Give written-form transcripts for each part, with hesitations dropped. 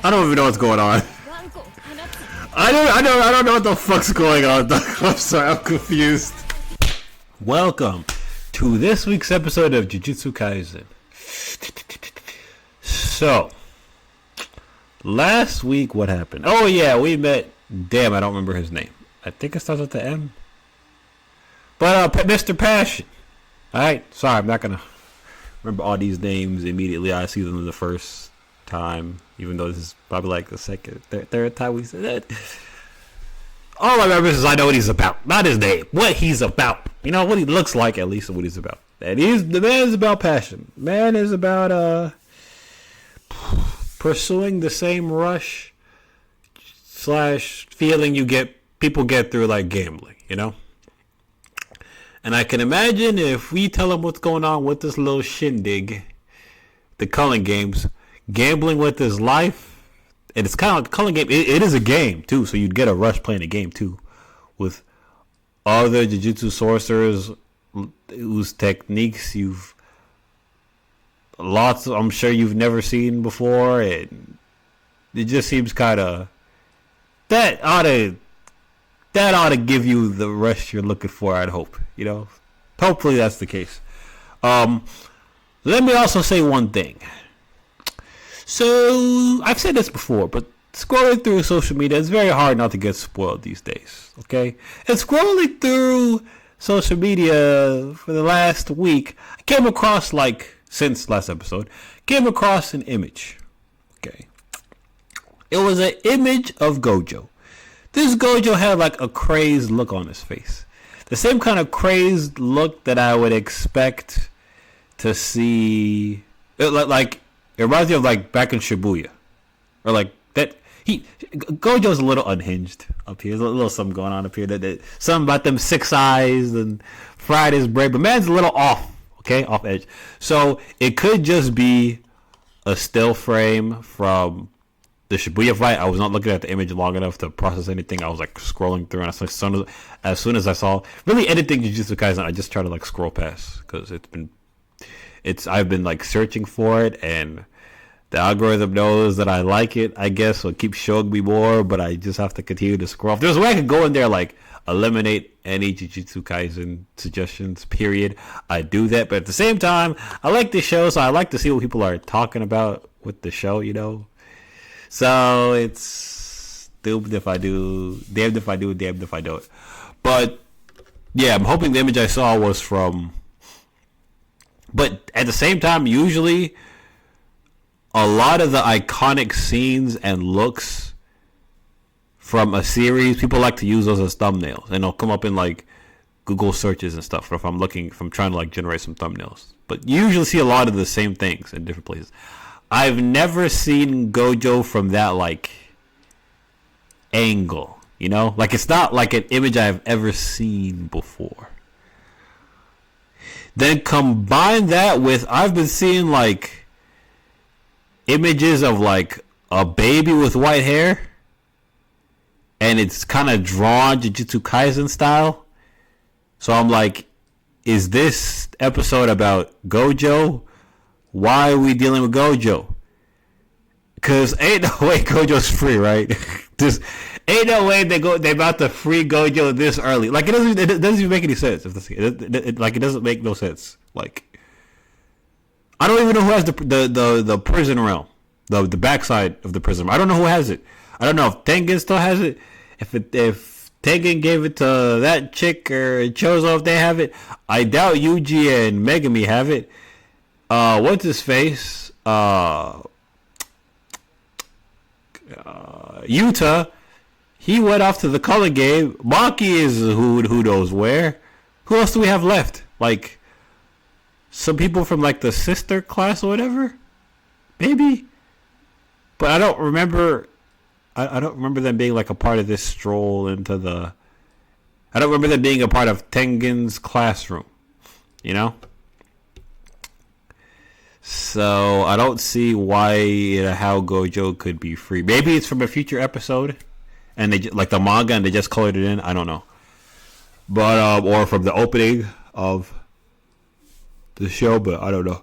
I don't even know what's going on. I don't know what the fuck's going on. I'm sorry, I'm confused. Welcome to this week's episode of Jujutsu Kaisen. So, last week what happened? Oh yeah, we met. Damn, I don't remember his name. I think it starts with the M. But Mr. Passion. All right, sorry, I'm not gonna remember all these names immediately. I see them the first time, even though this is probably like the second, third time we said that. All I remember is I know what he's about, not his name. What he's about, you know, what he looks like, at least what he's about. And the man is about passion. Man is about pursuing the same rush / feeling people get through like gambling, you know. And I can imagine if we tell him what's going on with this little shindig, the culling games, gambling with his life, and it's kind of like a culling game. It is a game too, so you'd get a rush playing a game too, with other Jujutsu sorcerers whose techniques I'm sure you've never seen before, and it just seems kind of that ought to give you the rush you're looking for, I'd hope. You know, hopefully that's the case. Let me also say one thing. So, I've said this before, but scrolling through social media, it's very hard not to get spoiled these days, okay? And scrolling through social media for the last week, I came across, since last episode, an image, okay? It was an image of Gojo. This Gojo had like a crazed look on his face. The same kind of crazed look that I would expect to see. It reminds me of like back in Shibuya. Or like that. Gojo's a little unhinged up here. There's a little something going on up here. Something about them 6 eyes and fried his brain. But man's a little off. Okay? Off edge. So it could just be a still frame from the Shibuya fight. I was not looking at the image long enough to process anything. I was like scrolling through, and as soon as I saw really anything Jujutsu Kaisen, I just try to like scroll past because I've been like searching for it, and the algorithm knows that I like it, I guess, so it keeps showing me more. But I just have to continue to scroll. If there's a way I could go in there like eliminate any Jujutsu Kaisen suggestions, period, I do that. But at the same time, I like the show, so I like to see what people are talking about with the show, you know. So it's damned if I do, damned if I don't. But yeah, I'm hoping the image I saw was from. But at the same time, usually a lot of the iconic scenes and looks from a series, people like to use those as thumbnails, and they'll come up in like Google searches and stuff. If I'm trying to like generate some thumbnails, but you usually see a lot of the same things in different places. I've never seen Gojo from that like angle, you know? Like it's not like an image I've ever seen before. Then combine that with I've been seeing like images of like a baby with white hair, and it's kind of drawn Jujutsu Kaisen style. So I'm like, is this episode about Gojo? Why are we dealing with Gojo? Cause ain't no way Gojo's free, right? Just ain't no way they about to free Gojo this early. Like it doesn't even make any sense. It doesn't make no sense. Like I don't even know who has the prison realm, the backside of the prison realm. I don't know who has it. I don't know if Tengen still has it. If Tengen gave it to that chick or Chozo, if they have it, I doubt Yuji and Megami have it. What's his face? Yuta, he went off to the color game. Maki is who knows where. Who else do we have left? Like some people from like the sister class or whatever, maybe. But I don't remember. I don't remember them being like a part of this stroll into the. I don't remember them being a part of Tengen's classroom. You know. So I don't see how Gojo could be free. Maybe it's from a future episode, and they like the manga, and they just colored it in. I don't know, but or from the opening of the show, but I don't know.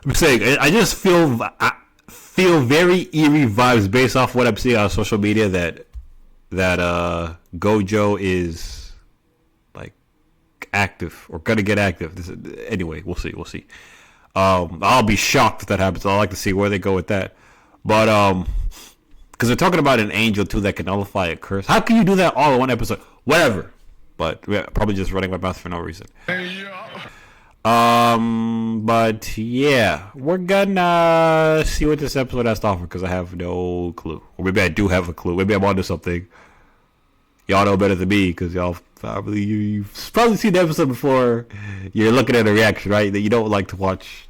I'm saying I just feel feel very eerie vibes based off what I'm seeing on social media that Gojo is like active or gonna get active. Anyway, we'll see. I'll be shocked if that happens. I'd like to see where they go with that. But because they're talking about an angel too that can nullify a curse. How can you do that all in one episode? Whatever. But we're probably just running my mouth for no reason. But yeah, we're gonna see what this episode has to offer because I have no clue. Or maybe I do have a clue. Maybe I'm onto something. Y'all know better than me because y'all probably you've probably seen the episode before. You're looking at a reaction, right? That you don't like to watch.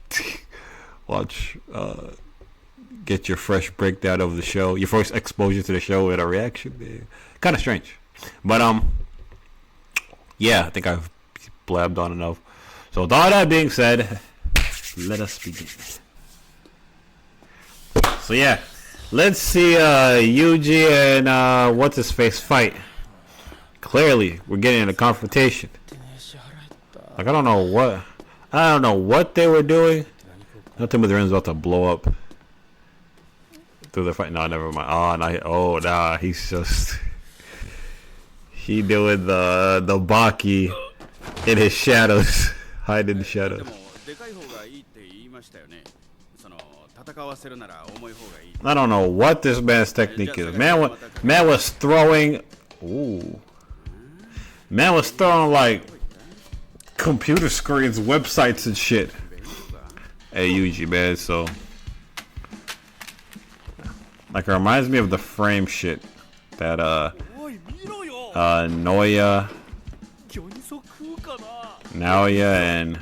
Get your fresh breakdown of the show, your first exposure to the show with a reaction. Kind of strange, but yeah, I think I've blabbed on enough. So with all that being said, let us begin. So yeah, let's see Yuji and what's his face fight. Clearly, we're getting in a confrontation. Like I don't know what they were doing. Don't tell me the room's about to blow up. Through the fight. No, never mind. Nah, he's just he doing the Baki in his shadows. Hide in the shadows. I don't know what this man's technique is. Man was throwing Man was throwing like computer screens, websites and shit. Hey Yuji, man, so like it reminds me of the frame shit that Naoya and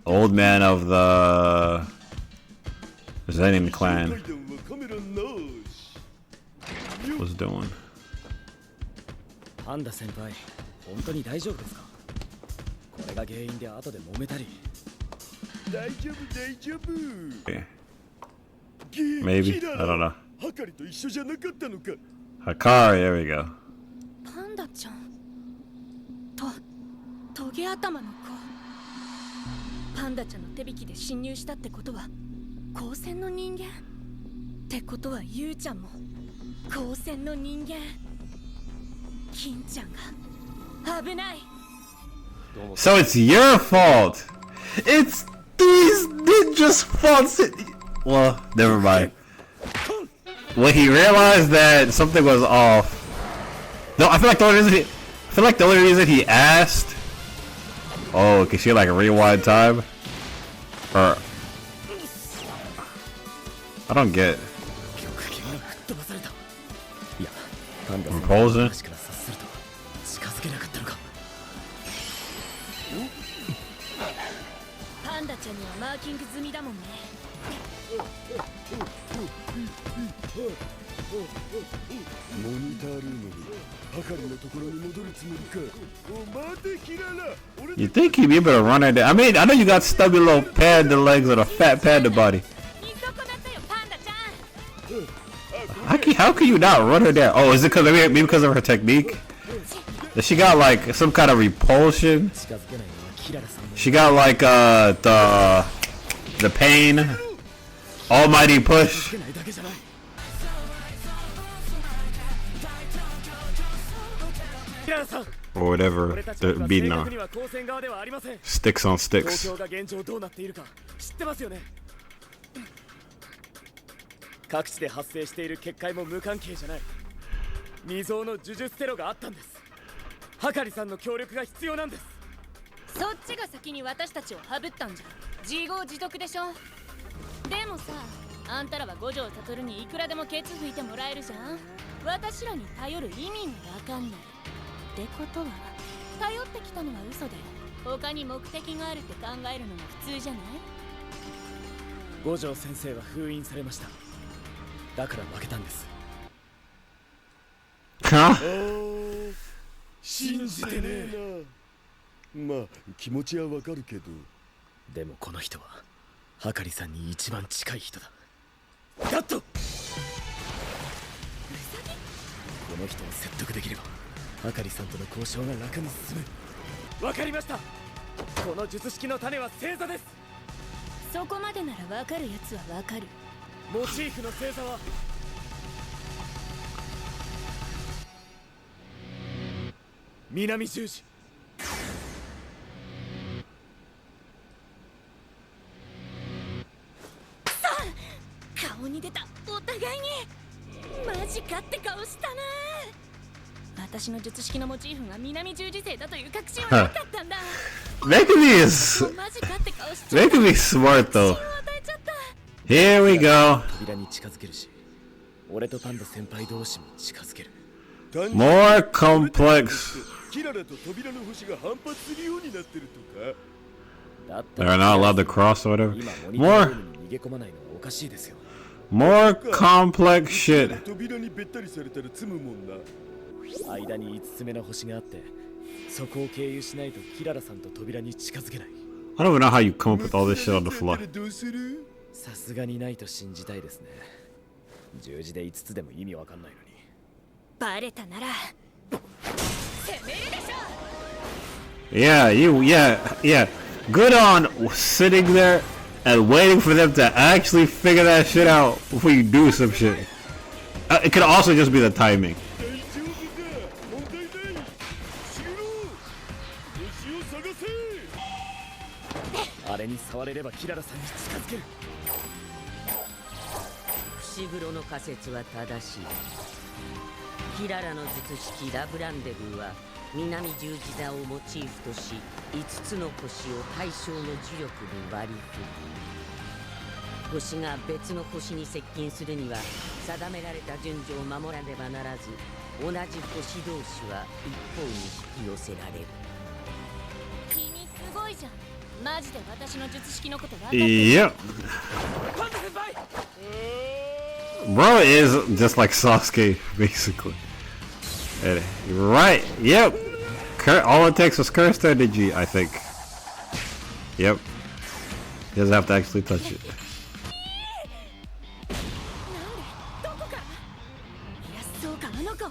old man of the Zenin clan was doing. Yeah. Maybe, I don't know. Hakari, there we go. So it's your fault. It's these ninjas' faults. Well, never mind. When he realized that something was off. No, I feel like the only reason he asked. Oh, can she like rewind time? Or I don't get. Proposing? You think he'd be able to run her down? I mean, I know you got stubby little panda legs and a fat panda body. How can you not run her down? Oh, is it maybe because of her technique? That she got like some kind of repulsion? She got like the pain, almighty push. Or whatever they're beating on. Sticks on sticks. Huh? 信じてねえな。まあ気持ちはわかるけど。でもこの人ははかりさんに一番近い人だ。ガット。この人を説得できればはかりさんとの交渉が楽に進む。わかりました。この術式の種は星座です。そこまでならわかるやつはわかる。モチーフの星座は南十字。顔に出た。お互いにマジかって顔したな。私の術式のモチーフが南十字星だという確信はなかったんだ。Making me is making me smart though. Here we go. 扉に近づけるし、俺とパンダ先輩同士も近づける。 More complex. キララと扉の星が反発するようになってるとか。 They're not allowed to cross or whatever. 今モニタールームに逃げ込まないのおかしいですよ。 More complex shit. 扉にべったりされたら積むもんな。間に5つ目の星があって、そこを経由しないとキララさんと扉に近づけない。 I don't even know how you come up with all this shit on the fly. どうする？さすがにないと信じたいですね。十字で5つでも意味わかんないのに。バレたなら攻めるでしょ。 Yeah. Good on sitting there and waiting for them to actually figure that shit out before you do some shit. It could also just be the timing. 大丈夫だ。問題ない。シロ星を探せ。あれに触れればキララさんに近づける。伏黒の仮説は正しい。キララの術式ラブランデブーは南十字座をモチーフとし、5つの星を対象の磁力に割り振る。星が別の星に接近するには定められた順序を守らねばならず、同じ星同士は一方に引き寄せられる。君すごいじゃん。マジで私の術式のこと分かってる。 Yep. パンダ先輩。 Bro is just like Sasuke, basically. And, right, yep. All it takes was curse energy, I think. Yep. He doesn't have to actually touch it. どこから？いや、そうか、あの子。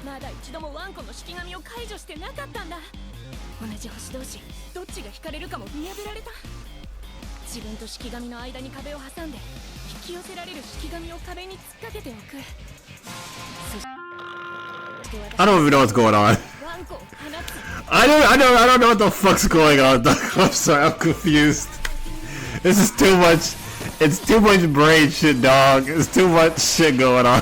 まだ一度もワンコの式紙を解除してなかったんだ。同じ星同士、どっちが引かれるかも見破られた。自分と式紙の間に壁を挟んで引き寄せられる式紙を壁に突っ掛けておく。そして I don't even know what's going on. ワンコを放つ。I don't know what the fuck's going on. I'm sorry, I'm confused. This is too much. It's too much brain shit, dog. It's too much shit going on.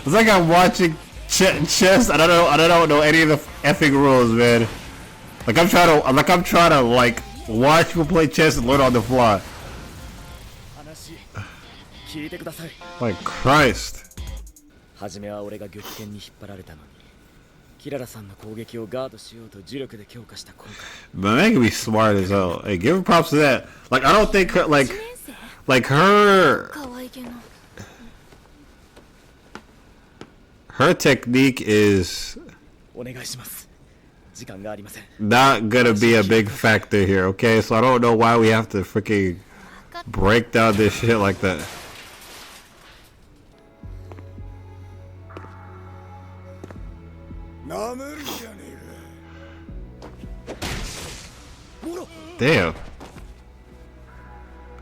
It's like I'm watching chess. I don't know any of the effing rules, man. Like I'm trying to watch people play chess and learn on the fly. 話聞いてください。 Like Christ. 初めは俺が激剣に引っ張られたのに、キララさんの攻撃をガードしようと呪力で強化した今回。 But making me smart as hell. Hey, give her props to that. Like I don't think her, like her technique is お願いします。時間がありません。 not gonna be a big factor here, okay? So I don't know why we have to freaking break down this shit like that. なめるじゃねえか。モロ。 Damn.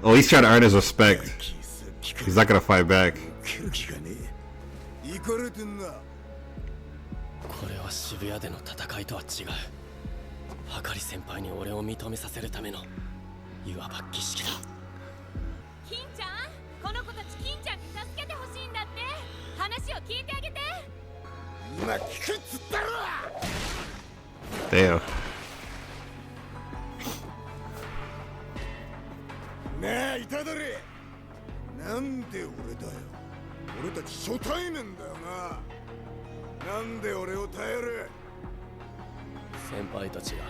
Oh, he's trying to earn his respect. He's not gonna fight back. 来る気がねえ。行かれてんな。これは渋谷での戦いとは違う。はかり先輩に俺を認めさせるためのいわば儀式だ。金ちゃん、この子たち金ちゃんに助けてほしいんだって。話を聞いてあげて。今聞くっつったろ。 Damn. なあ、いただれ。なんで俺だよ。俺たち初対面だよな。なんで俺を頼る。先輩たちが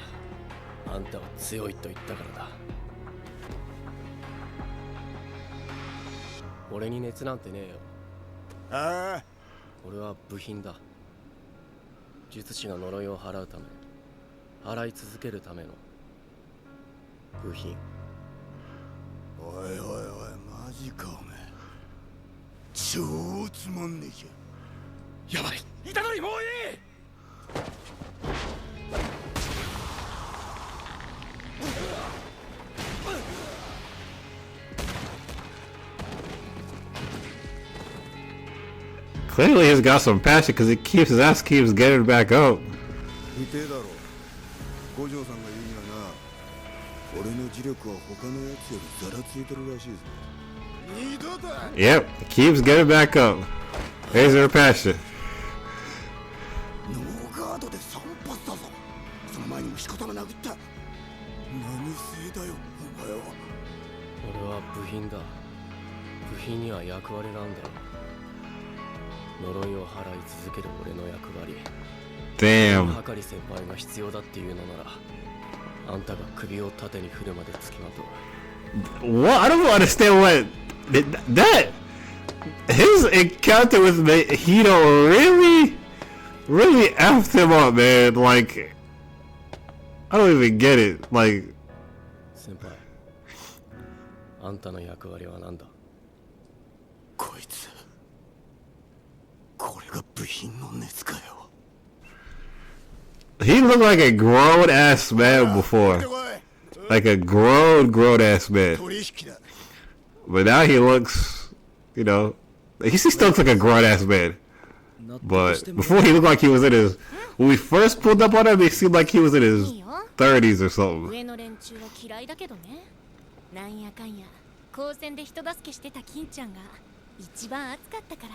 あんたは強いと言ったからだ。俺に熱なんてねえよ。ああ。俺は部品だ。術師が呪いを払うため、払い続けるための部品。おいおいおい、マジかお前。超つまんねえじゃん。やばい、いたのにもういい。Clearly he's got some passion because his ass keeps getting back up. 見てえだろ五条さんが言うにはな俺の磁力は他のやつよりざらついてるらしいぞ二度だ Yep, keeps getting back up. There's her passion. ノーガードで3発だぞその前にも仕方が殴った何せいだよお前は俺は部品だ。部品には役割があるんだろ。呪いを払い続ける俺の役割。Damn. はかり先輩が必要だっていうのなら、あんたが首を縦に振るまで付きまとう。 What? I don't understand what that his encounter with Hito really effed him up, man. Like, I don't even get it. Like, 先輩、あんたの役割は何だ？こいつこれが部品の熱かよ he looked like a grown ass man before, like a grown ass man. 取引だ But now he looks, he still looks like a grown ass man. But before he looked like he was in his, when we first pulled up on him, he seemed like he was in his 30s or something. 上の連中は嫌いだけどね。なんやかんや高専で人助けしてた金ちゃんが一番熱かったから。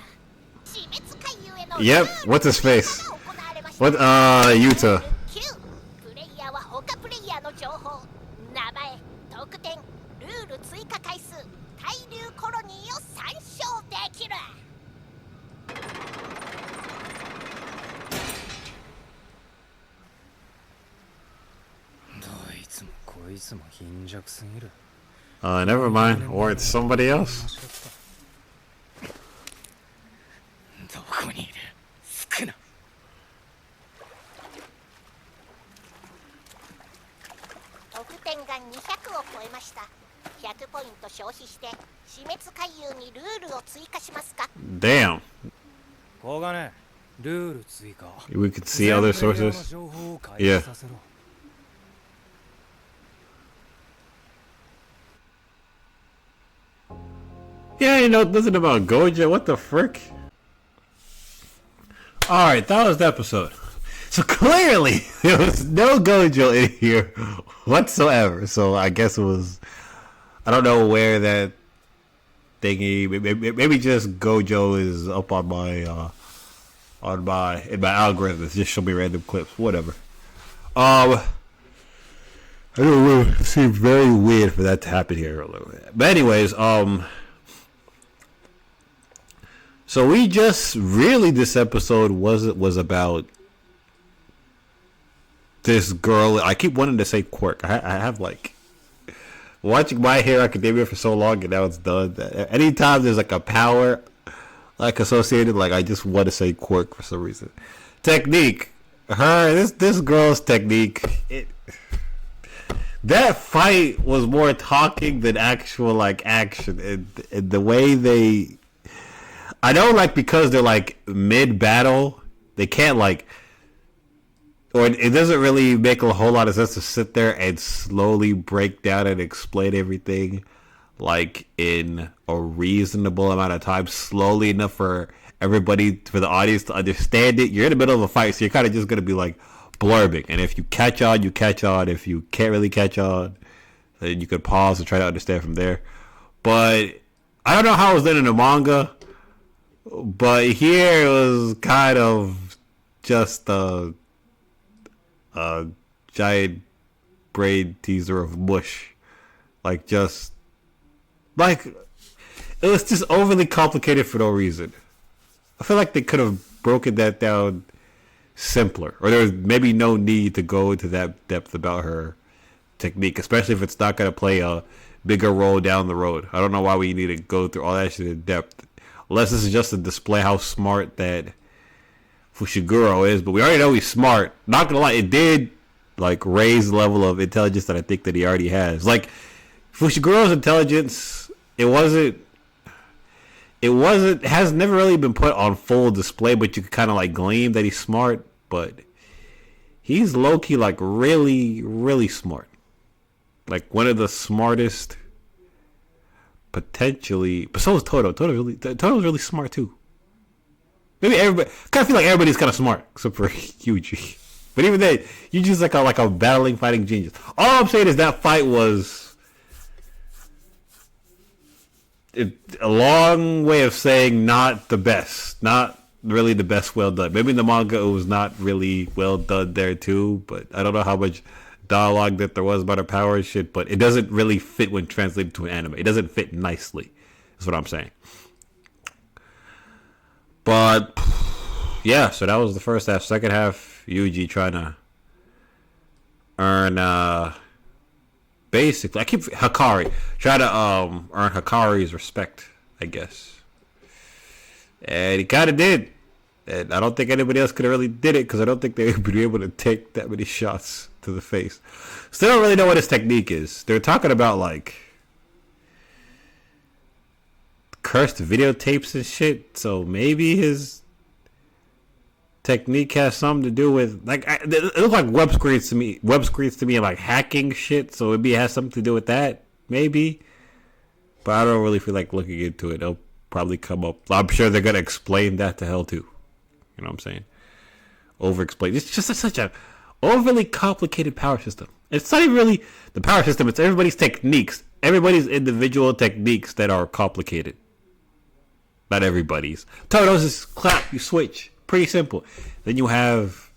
Yep, what's his face? What, Yuta. プレイヤーは他プレイヤーの情報、名前、得点、ルール追加回数、対流コロニーを参照できる。どいつもこいつも貧弱すぎる。 Never mind. Or it's somebody else. どこにいる？少な。得点が200を超えました。100ポイント消費して死滅回遊にルールを追加しますか？ Damn. こがね、ルール追加。 We could see other sources. Yeah. Yeah, you know nothing about Gojo. What the frick? Alright, that was the episode. So clearly, there was no Gojo in here whatsoever. So I guess it was... I don't know where that thingy... Maybe just Gojo is up on my... in my algorithms. Just show me random clips. Whatever. I don't know. It seems very weird for that to happen here a little bit. But anyways, so we just really this episode was about this girl. I keep wanting to say quirk. I have like watching My Hero Academia for so long, and now it's done. Anytime there's like a power like associated, like I just want to say quirk for some reason. Technique. This girl's technique. That fight was more talking than actual like action, and the way they. I know, like, because they're, like, mid-battle, they can't, like... Or it doesn't really make a whole lot of sense to sit there and slowly break down and explain everything, like, in a reasonable amount of time. Slowly enough for everybody, for the audience to understand it. You're in the middle of a fight, so you're kind of just going to be, like, blurbing. And if you catch on, you catch on. If you can't really catch on, then you could pause and try to understand from there. But I don't know how it was done in the manga. But here it was kind of just a giant brain teaser of mush. Like, just... Like, it was just overly complicated for no reason. I feel like they could have broken that down simpler. Or there was maybe no need to go into that depth about her technique. Especially if it's not going to play a bigger role down the road. I don't know why we need to go through all that shit in depth. Unless this is just to display how smart that Fushiguro is. But we already know he's smart. Not gonna lie, it did like raise the level of intelligence that I think that he already has. Like, Fushiguro's intelligence, it has never really been put on full display, but you can kind of like glean that he's smart. But he's low-key like really, really smart. Like one of the smartest... Potentially, but so is Toto. Toto's really smart too. Maybe everybody. Kind of feel like everybody's kind of smart except for Yuji. But even then, Yuji's like a battling, fighting genius. All I'm saying is that fight was a long way of saying not the best, not really the best well done. Maybe in the manga it was not really well done there too, but I don't know how much dialogue that there was about her power and shit, but it doesn't really fit when translated to an anime. It doesn't fit nicely, is what I'm saying. But yeah, so that was the first half. Second half, Yuji trying to earn basically, I keep Hikari, try to earn Hikari's respect, I guess. And he kind of did. And I don't think anybody else could have really did it because I don't think they would be able to take that many shots to the face. Still don't really know what his technique is. They're talking about like cursed videotapes and shit. So maybe his technique has something to do with like it looks like web screens to me. Web screens to me like hacking shit. So maybe it has something to do with that. Maybe. But I don't really feel like looking into it. It'll probably come up. I'm sure they're gonna explain that to hell too. You know what I'm saying? Over-explain. It's just such a overly complicated power system. It's not even really the power system. It's everybody's techniques. Everybody's individual techniques that are complicated. Not everybody's. Todos is clap, you switch. Pretty simple. Then you have...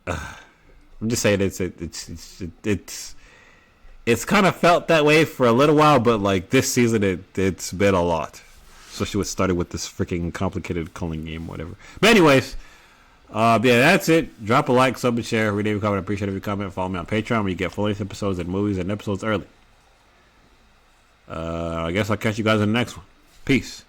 I'm just saying it's kind of felt that way for a little while, but like this season it's been a lot. Especially what started with this freaking complicated culling game, whatever. But anyways, yeah, that's it. Drop a like, sub, and share. Read every comment. I appreciate every comment. Follow me on Patreon where you get full-length episodes and movies and episodes early. I guess I'll catch you guys in the next one. Peace.